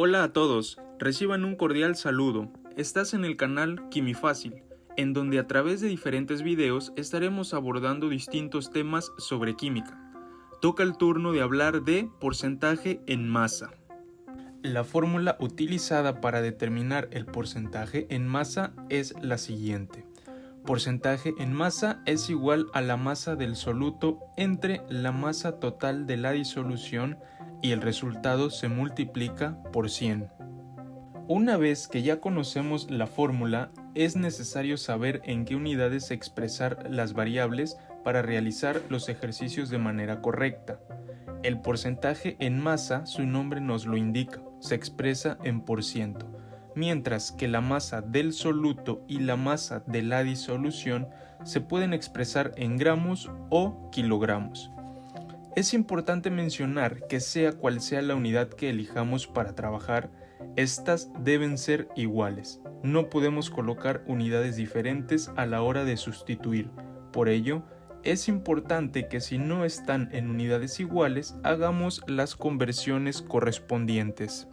Hola a todos, reciban un cordial saludo. Estás en el canal Quimifácil, en donde a través de diferentes videos estaremos abordando distintos temas sobre química. Toca el turno de hablar de porcentaje en masa. La fórmula utilizada para determinar el porcentaje en masa es la siguiente. Porcentaje en masa es igual a la masa del soluto entre la masa total de la disolución y el resultado se multiplica por 100. Una vez que ya conocemos la fórmula, es necesario saber en qué unidades expresar las variables para realizar los ejercicios de manera correcta. El porcentaje en masa, su nombre nos lo indica, se expresa en por ciento, mientras que la masa del soluto y la masa de la disolución se pueden expresar en gramos o kilogramos. Es importante mencionar que sea cual sea la unidad que elijamos para trabajar, estas deben ser iguales. No podemos colocar unidades diferentes a la hora de sustituir. Por ello, es importante que si no están en unidades iguales, hagamos las conversiones correspondientes.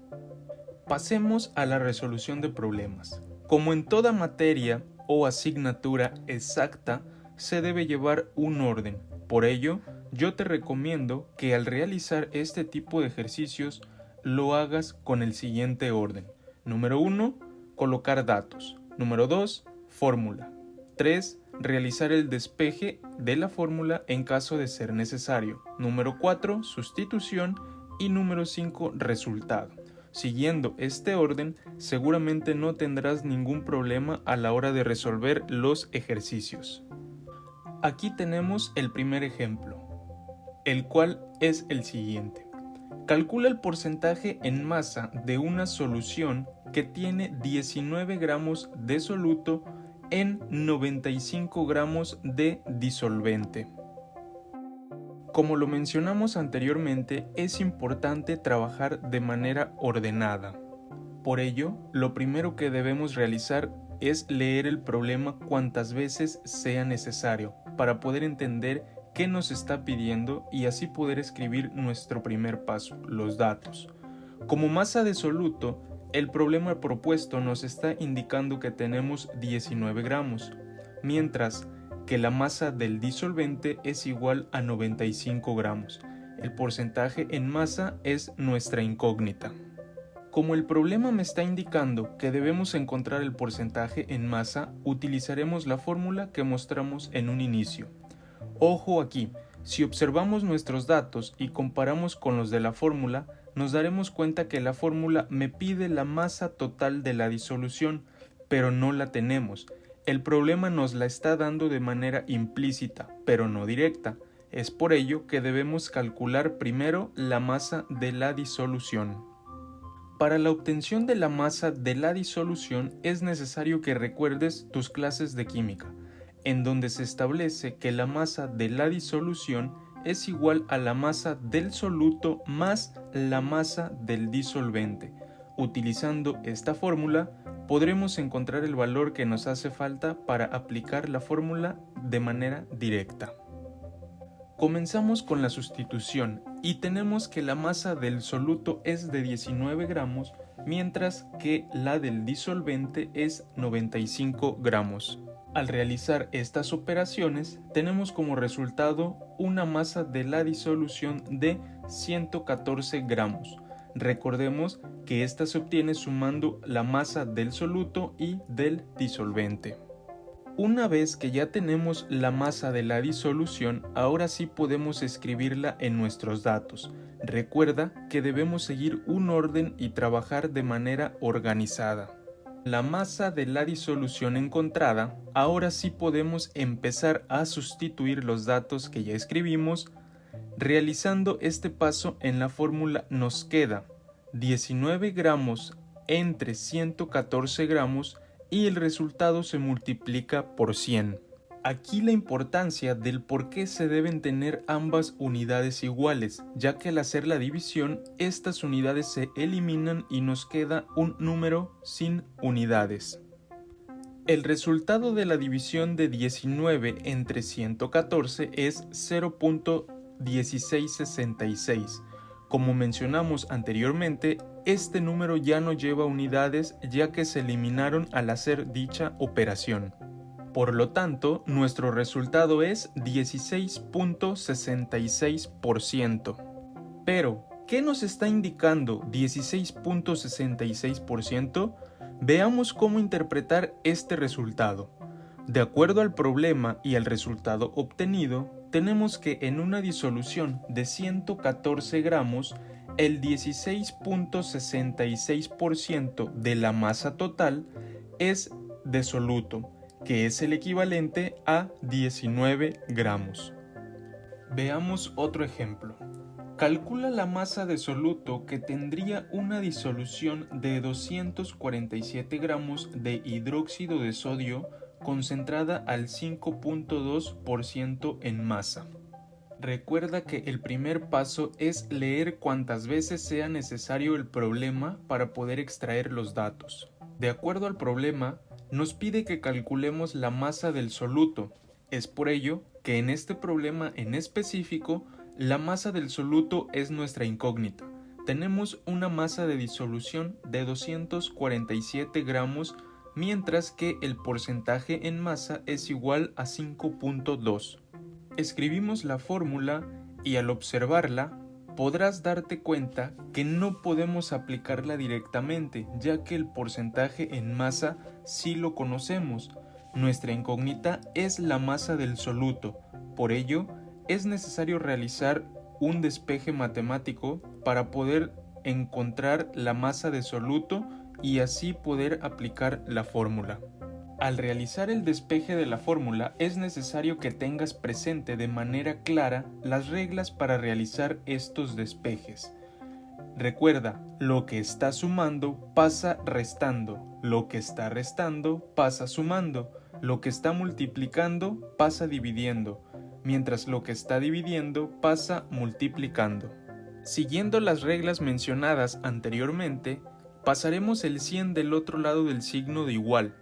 Pasemos a la resolución de problemas. Como en toda materia o asignatura exacta, se debe llevar un orden. Por ello, yo te recomiendo que al realizar este tipo de ejercicios lo hagas con el siguiente orden. Número 1, colocar datos. Número 2, fórmula. 3, realizar el despeje de la fórmula en caso de ser necesario. Número 4, sustitución. Y número 5, resultado. Siguiendo este orden, seguramente no tendrás ningún problema a la hora de resolver los ejercicios. Aquí tenemos el primer ejemplo, el cual es el siguiente. Calcula el porcentaje en masa de una solución que tiene 19 gramos de soluto en 95 gramos de disolvente. Como lo mencionamos anteriormente, es importante trabajar de manera ordenada. Por ello, lo primero que debemos realizar es leer el problema cuantas veces sea necesario para poder entender qué nos está pidiendo y así poder escribir nuestro primer paso, los datos. Como masa de soluto, el problema propuesto nos está indicando que tenemos 19 gramos, mientras que la masa del disolvente es igual a 95 gramos. El porcentaje en masa es nuestra incógnita. Como el problema me está indicando que debemos encontrar el porcentaje en masa, utilizaremos la fórmula que mostramos en un inicio. Ojo aquí, si observamos nuestros datos y comparamos con los de la fórmula, nos daremos cuenta que la fórmula me pide la masa total de la disolución, pero no la tenemos. El problema nos la está dando de manera implícita, pero no directa. Es por ello que debemos calcular primero la masa de la disolución. Para la obtención de la masa de la disolución es necesario que recuerdes tus clases de química, en donde se establece que la masa de la disolución es igual a la masa del soluto más la masa del disolvente. Utilizando esta fórmula, podremos encontrar el valor que nos hace falta para aplicar la fórmula de manera directa. Comenzamos con la sustitución y tenemos que la masa del soluto es de 19 gramos, mientras que la del disolvente es 95 gramos. Al realizar estas operaciones, tenemos como resultado una masa de la disolución de 114 gramos. Recordemos que esta se obtiene sumando la masa del soluto y del disolvente. Una vez que ya tenemos la masa de la disolución, ahora sí podemos escribirla en nuestros datos. Recuerda que debemos seguir un orden y trabajar de manera organizada. La masa de la disolución encontrada, ahora sí podemos empezar a sustituir los datos que ya escribimos. Realizando este paso en la fórmula nos queda 19 gramos entre 114 gramos y el resultado se multiplica por 100. Aquí la importancia del por qué se deben tener ambas unidades iguales, ya que al hacer la división, estas unidades se eliminan y nos queda un número sin unidades. El resultado de la división de 19 entre 114 es 0.1666. Como mencionamos anteriormente, este número ya no lleva unidades ya que se eliminaron al hacer dicha operación. Por lo tanto, nuestro resultado es 16.66%. Pero, ¿qué nos está indicando 16.66%? Veamos cómo interpretar este resultado. De acuerdo al problema y al resultado obtenido, tenemos que en una disolución de 114 gramos, el 16.66% de la masa total es de soluto, que es el equivalente a 19 gramos. Veamos otro ejemplo. Calcula la masa de soluto que tendría una disolución de 247 gramos de hidróxido de sodio concentrada al 5.2% en masa. Recuerda que el primer paso es leer cuantas veces sea necesario el problema para poder extraer los datos. De acuerdo al problema, nos pide que calculemos la masa del soluto. Es por ello que en este problema en específico, la masa del soluto es nuestra incógnita. Tenemos una masa de disolución de 247 gramos, mientras que el porcentaje en masa es igual a 5.2. Escribimos la fórmula y al observarla, podrás darte cuenta que no podemos aplicarla directamente, ya que el porcentaje en masa sí lo conocemos. Nuestra incógnita es la masa del soluto, por ello es necesario realizar un despeje matemático para poder encontrar la masa de soluto y así poder aplicar la fórmula. Al realizar el despeje de la fórmula es necesario que tengas presente de manera clara las reglas para realizar estos despejes. Recuerda, lo que está sumando pasa restando, lo que está restando pasa sumando, lo que está multiplicando pasa dividiendo, mientras lo que está dividiendo pasa multiplicando. Siguiendo las reglas mencionadas anteriormente, pasaremos el 100 del otro lado del signo de igual.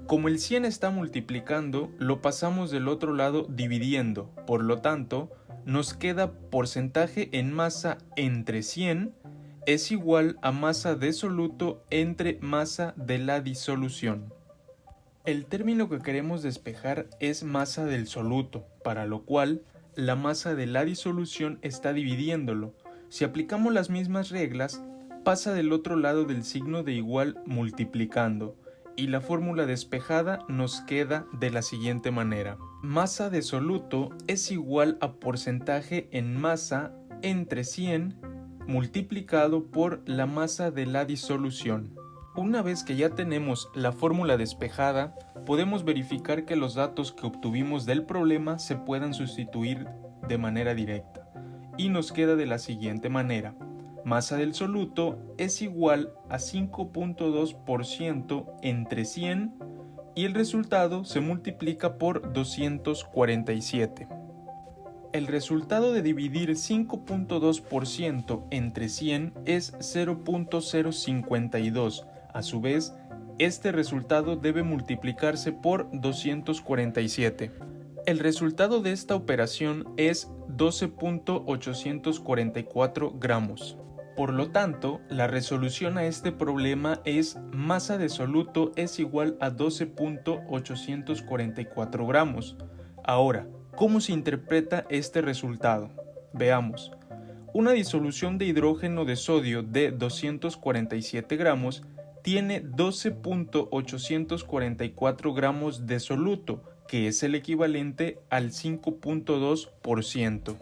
Como el 100 está multiplicando, lo pasamos del otro lado dividiendo, por lo tanto, nos queda porcentaje en masa entre 100 es igual a masa de soluto entre masa de la disolución. El término que queremos despejar es masa del soluto, para lo cual la masa de la disolución está dividiéndolo. Si aplicamos las mismas reglas, pasa del otro lado del signo de igual multiplicando, y la fórmula despejada nos queda de la siguiente manera. Masa de soluto es igual a porcentaje en masa entre 100 multiplicado por la masa de la disolución. Una vez que ya tenemos la fórmula despejada, podemos verificar que los datos que obtuvimos del problema se puedan sustituir de manera directa. Y nos queda de la siguiente manera. Masa del soluto es igual a 5.2% entre 100 y el resultado se multiplica por 247. El resultado de dividir 5.2% entre 100 es 0.052. A su vez, este resultado debe multiplicarse por 247. El resultado de esta operación es 12.844 gramos. Por lo tanto, la resolución a este problema es masa de soluto es igual a 12.844 gramos. Ahora, ¿cómo se interpreta este resultado? Veamos. Una disolución de hidrógeno de sodio de 247 gramos tiene 12.844 gramos de soluto, que es el equivalente al 5.2%.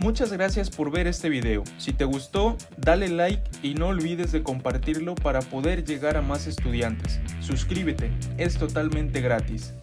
Muchas gracias por ver este video. Si te gustó, dale like y no olvides de compartirlo para poder llegar a más estudiantes. Suscríbete, es totalmente gratis.